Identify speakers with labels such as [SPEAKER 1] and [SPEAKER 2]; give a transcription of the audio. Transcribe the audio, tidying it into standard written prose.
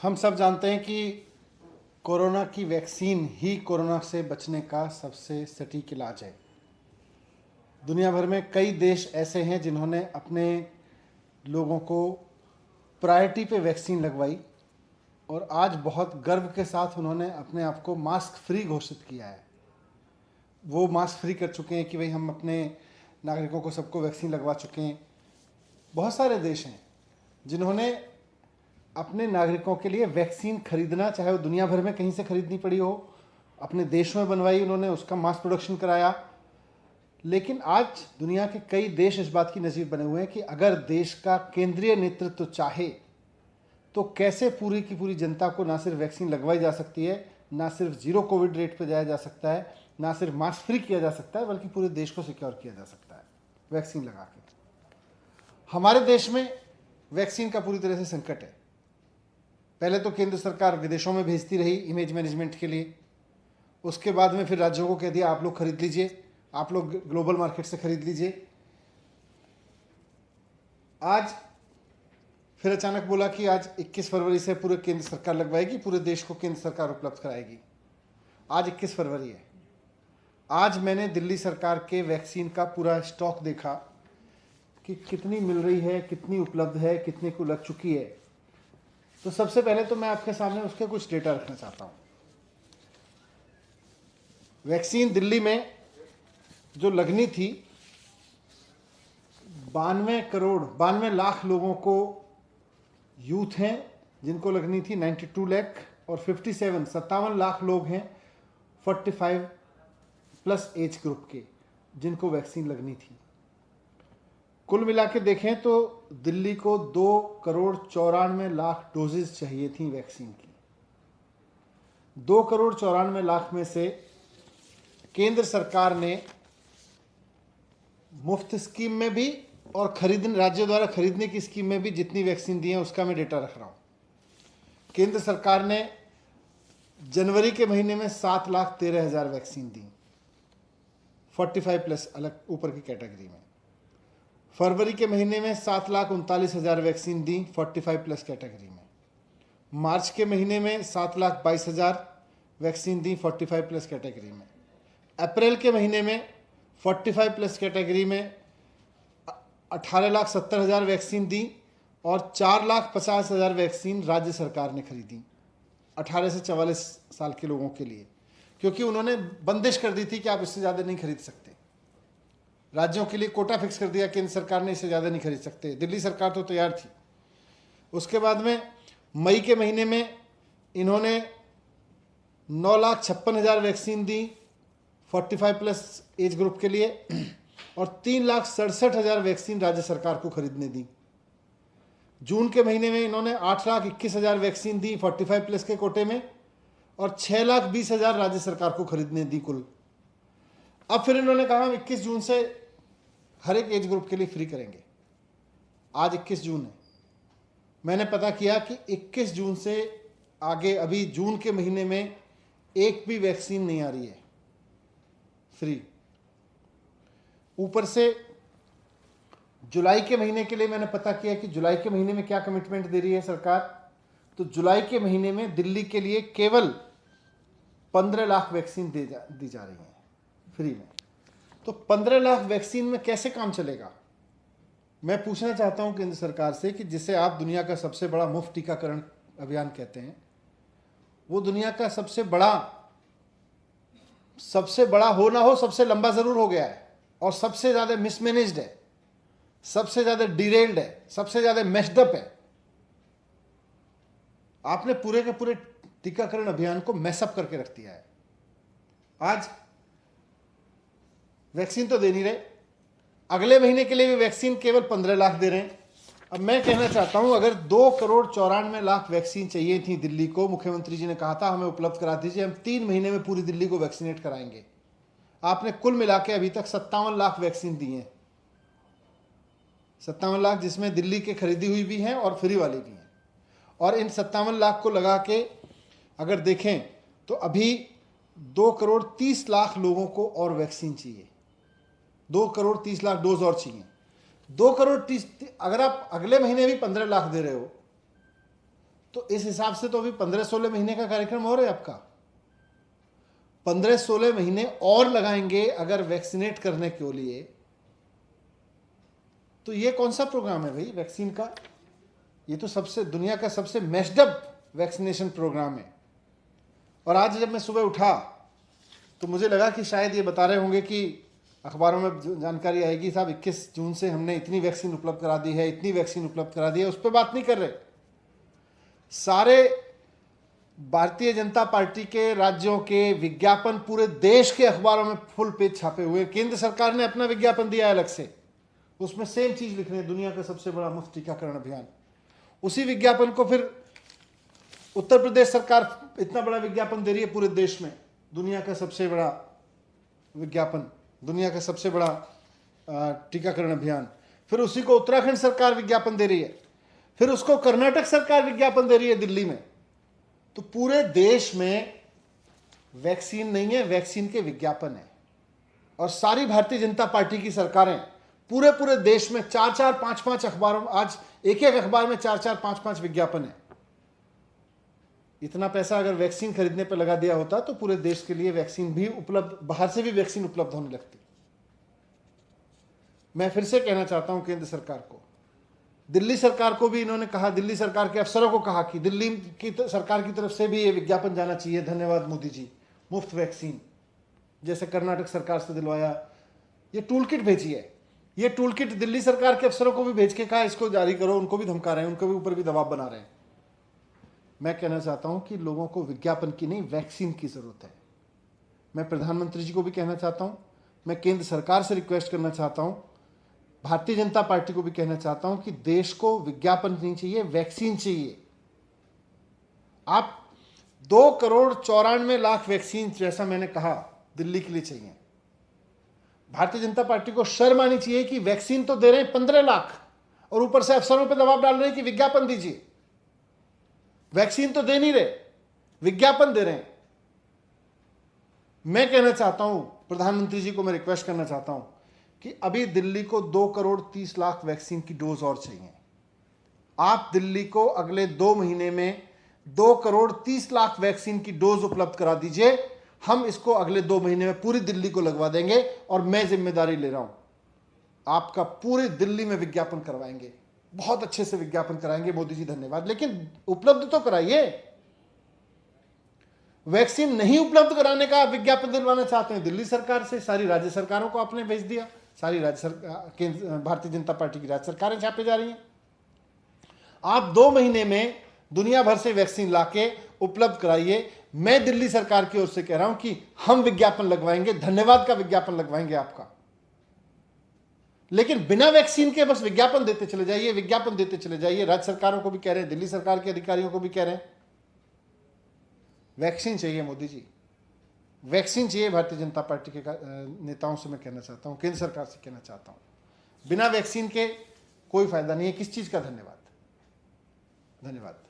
[SPEAKER 1] हम सब जानते हैं कि कोरोना की वैक्सीन ही कोरोना से बचने का सबसे सटीक इलाज है। दुनिया भर में कई देश ऐसे हैं जिन्होंने अपने लोगों को प्रायोरिटी पे वैक्सीन लगवाई और आज बहुत गर्व के साथ उन्होंने अपने आप को मास्क फ्री घोषित किया है। वो मास्क फ्री कर चुके हैं कि भाई हम अपने नागरिकों को सबको वैक्सीन लगवा चुके हैं। बहुत सारे देश हैं जिन्होंने अपने नागरिकों के लिए वैक्सीन खरीदना, चाहे वो दुनिया भर में कहीं से खरीदनी पड़ी हो, अपने देश में बनवाई, उन्होंने उसका मास प्रोडक्शन कराया। लेकिन आज दुनिया के कई देश इस बात की नज़ीर बने हुए हैं कि अगर देश का केंद्रीय नेतृत्व चाहे तो कैसे पूरी की पूरी जनता को ना सिर्फ वैक्सीन लगवाई जा सकती है, ना सिर्फ जीरो कोविड रेट पर जाया जा सकता है, ना सिर्फ मास्क फ्री किया जा सकता है, बल्कि पूरे देश को सिक्योर किया जा सकता है वैक्सीन लगा के। हमारे देश में वैक्सीन का पूरी तरह से संकट है। पहले तो केंद्र सरकार विदेशों में भेजती रही इमेज मैनेजमेंट के लिए, उसके बाद में फिर राज्यों को कह दिया आप लोग खरीद लीजिए, आप लोग ग्लोबल मार्केट से खरीद लीजिए। आज फिर अचानक बोला कि आज 21 फरवरी से पूरे केंद्र सरकार लगवाएगी, पूरे देश को केंद्र सरकार उपलब्ध कराएगी। आज 21 फरवरी है। आज मैंने दिल्ली सरकार के वैक्सीन का पूरा स्टॉक देखा कि कितनी मिल रही है, कितनी उपलब्ध है, कितने को लग चुकी है। तो सबसे पहले तो मैं आपके सामने उसके कुछ डेटा रखना चाहता हूँ। वैक्सीन दिल्ली में जो लगनी थी 92 लाख लोगों को, यूथ हैं जिनको लगनी थी 92 लाख, और 57 लाख लोग हैं 45 प्लस एज ग्रुप के जिनको वैक्सीन लगनी थी। कुल मिला के देखें तो दिल्ली को 2,94,00,000 डोजेज चाहिए थी वैक्सीन की। 2,94,00,000 में से केंद्र सरकार ने मुफ्त स्कीम में भी और राज्य द्वारा खरीदने की स्कीम में भी जितनी वैक्सीन दी है उसका मैं डेटा रख रहा हूँ। केंद्र सरकार ने जनवरी के महीने में 7,13,000 वैक्सीन दी 45 प्लस अलग ऊपर की कैटेगरी में। फरवरी के महीने में 7,39,000 वैक्सीन दी 45 प्लस कैटेगरी में। मार्च के महीने में 7,22,000 वैक्सीन दी 45 प्लस कैटेगरी में। अप्रैल के महीने में 45 प्लस कैटेगरी में 18,70,000 वैक्सीन दी और 4,50,000 वैक्सीन राज्य सरकार ने खरीदी 18 से 44 साल के लोगों के लिए, क्योंकि उन्होंने बंदिश कर दी थी कि आप इससे ज़्यादा नहीं खरीद सकते। राज्यों के लिए कोटा फिक्स कर दिया केंद्र सरकार ने, इससे ज़्यादा नहीं खरीद सकते। दिल्ली सरकार तो तैयार थी। उसके बाद में मई के महीने में इन्होंने 9,56,000 वैक्सीन दी 45 प्लस एज ग्रुप के लिए और 3,67,000 वैक्सीन राज्य सरकार को खरीदने दी। जून के महीने में इन्होंने 8,21,000 वैक्सीन दी 45 प्लस के कोटे में और 6,20,000 राज्य सरकार को खरीदने दी कुल। अब फिर इन्होंने कहा हम 21 जून से हर एक एज ग्रुप के लिए फ्री करेंगे। आज 21 जून है। मैंने पता किया कि 21 जून से आगे अभी जून के महीने में एक भी वैक्सीन नहीं आ रही है फ्री। ऊपर से जुलाई के महीने के लिए मैंने पता किया कि जुलाई के महीने में क्या कमिटमेंट दे रही है सरकार। तो जुलाई के महीने में दिल्ली के लिए केवल 15 लाख वैक्सीन दी जा रही है फ्री में। तो 15 लाख वैक्सीन में कैसे काम चलेगा? मैं पूछना चाहता हूं केंद्र सरकार से कि जिसे आप दुनिया का सबसे बड़ा मुफ्त टीकाकरण अभियान कहते हैं, वो दुनिया का सबसे बड़ा हो ना हो, सबसे लंबा जरूर हो गया है और सबसे ज़्यादा मिसमैनेज्ड है, सबसे ज़्यादा डिरेल्ड है, सबसे ज़्यादा मेस्डअप है। आपने पूरे के पूरे टीकाकरण अभियान को मैसअप करके रख दिया है। आज वैक्सीन तो दे नहीं रहे, अगले महीने के लिए भी वैक्सीन केवल 15 लाख दे रहे हैं। अब मैं कहना चाहता हूं, अगर 2,94,00,000 वैक्सीन चाहिए थी दिल्ली को, मुख्यमंत्री जी ने कहा था हमें उपलब्ध करा दीजिए, हम 3 महीने में पूरी दिल्ली को वैक्सीनेट कराएंगे। आपने कुल मिला के अभी तक 57 लाख वैक्सीन दी हैं। 57 लाख जिसमें दिल्ली के खरीदी हुई भी हैं और फ्री वाली भी हैं। और इन 57 लाख को लगा के अगर देखें तो अभी 2,30,00,000 लोगों को और वैक्सीन चाहिए। 2,30,00,000 डोज और चाहिए। 2,30,00,000, अगर आप अगले महीने भी 15 लाख दे रहे हो तो इस हिसाब से तो अभी 15-16 महीने का कार्यक्रम और है आपका। 15-16 महीने और लगाएंगे अगर वैक्सीनेट करने के लिए, तो ये कौन सा प्रोग्राम है भाई वैक्सीन का? ये तो सबसे दुनिया का सबसे मैस्डअप वैक्सीनेशन प्रोग्राम है। और आज जब मैं सुबह उठा तो मुझे लगा कि शायद ये बता रहे होंगे कि अखबारों में जानकारी आएगी, साहब 21 जून से हमने इतनी वैक्सीन उपलब्ध करा दी है, इतनी वैक्सीन उपलब्ध करा दी है। उस पर बात नहीं कर रहे। सारे भारतीय जनता पार्टी के राज्यों के विज्ञापन पूरे देश के अखबारों में फुल पेज छापे हुए। केंद्र सरकार ने अपना विज्ञापन दिया है अलग से, उसमें सेम चीज लिख रहे हैं, दुनिया का सबसे बड़ा मुफ्त टीकाकरण अभियान। उसी विज्ञापन को फिर उत्तर प्रदेश सरकार इतना बड़ा विज्ञापन दे रही है पूरे देश में, दुनिया का सबसे बड़ा विज्ञापन, दुनिया का सबसे बड़ा टीकाकरण अभियान। फिर उसी को उत्तराखंड सरकार विज्ञापन दे रही है, फिर उसको कर्नाटक सरकार विज्ञापन दे रही है दिल्ली में। तो पूरे देश में वैक्सीन नहीं है, वैक्सीन के विज्ञापन है। और सारी भारतीय जनता पार्टी की सरकारें पूरे पूरे देश में 4-4, 5-5 अखबारों, आज एक एक अखबार में 4-4, 5-5 विज्ञापन है। इतना पैसा अगर वैक्सीन खरीदने पर लगा दिया होता तो पूरे देश के लिए वैक्सीन भी उपलब्ध, बाहर से भी वैक्सीन उपलब्ध होने लगती। मैं फिर से कहना चाहता हूं केंद्र सरकार को, दिल्ली सरकार को भी इन्होंने कहा, दिल्ली सरकार के अफसरों को कहा कि दिल्ली की सरकार की तरफ से भी ये विज्ञापन जाना चाहिए, धन्यवाद मोदी जी, मुफ्त वैक्सीन जैसे कर्नाटक सरकार से दिलवाया। ये टूल किट भेजी है, ये टूल किट दिल्ली सरकार के अफसरों को भी भेज के कहा इसको जारी करो। उनको भी धमका रहे हैं, उनको भी ऊपर भी दबाव बना रहे हैं। मैं कहना चाहता हूं कि लोगों को विज्ञापन की नहीं, वैक्सीन की जरूरत है। मैं प्रधानमंत्री जी को भी कहना चाहता हूं, मैं केंद्र सरकार से रिक्वेस्ट करना चाहता हूं, भारतीय जनता पार्टी को भी कहना चाहता हूं कि देश को विज्ञापन नहीं चाहिए, वैक्सीन चाहिए। आप 2,94,00,000 वैक्सीन, जैसा मैंने कहा, दिल्ली के लिए चाहिए। भारतीय जनता पार्टी को शर्म आनी चाहिए कि वैक्सीन तो दे रहे हैं 15 लाख और ऊपर से अफसरों पर दबाव डाल रहे हैं कि विज्ञापन दीजिए। वैक्सीन तो दे नहीं रहे, विज्ञापन दे रहे हैं। मैं कहना चाहता हूं, प्रधानमंत्री जी को मैं रिक्वेस्ट करना चाहता हूं कि अभी दिल्ली को 2,30,00,000 वैक्सीन की डोज और चाहिए। आप दिल्ली को अगले 2 महीने में 2,30,00,000 वैक्सीन की डोज उपलब्ध करा दीजिए। हम इसको अगले 2 महीने में पूरी दिल्ली को लगवा देंगे और मैं जिम्मेदारी ले रहा हूं, आपका पूरी दिल्ली में विज्ञापन करवाएंगे, बहुत अच्छे से विज्ञापन कराएंगे। मोदी जी धन्यवाद, लेकिन उपलब्ध तो कराइए। वैक्सीन नहीं उपलब्ध कराने का विज्ञापन दिलवाना चाहते हैं दिल्ली सरकार से, सारी राज्य सरकारों को आपने भेज दिया, सारी राज्य सरकार, भारतीय जनता पार्टी की राज्य सरकारें छापे जा रही हैं। आप 2 महीने में दुनिया भर से वैक्सीन लाके उपलब्ध कराइए। मैं दिल्ली सरकार की ओर से कह रहा हूं कि हम विज्ञापन लगवाएंगे, धन्यवाद का विज्ञापन लगवाएंगे आपका। लेकिन बिना वैक्सीन के बस विज्ञापन देते चले जाइए, विज्ञापन देते चले जाइए। राज्य सरकारों को भी कह रहे हैं, दिल्ली सरकार के अधिकारियों को भी कह रहे हैं, वैक्सीन चाहिए मोदी जी, वैक्सीन चाहिए। भारतीय जनता पार्टी के नेताओं से मैं कहना चाहता हूं, केंद्र सरकार से कहना चाहता हूं, बिना वैक्सीन के कोई फायदा नहीं है। किस चीज का धन्यवाद? धन्यवाद।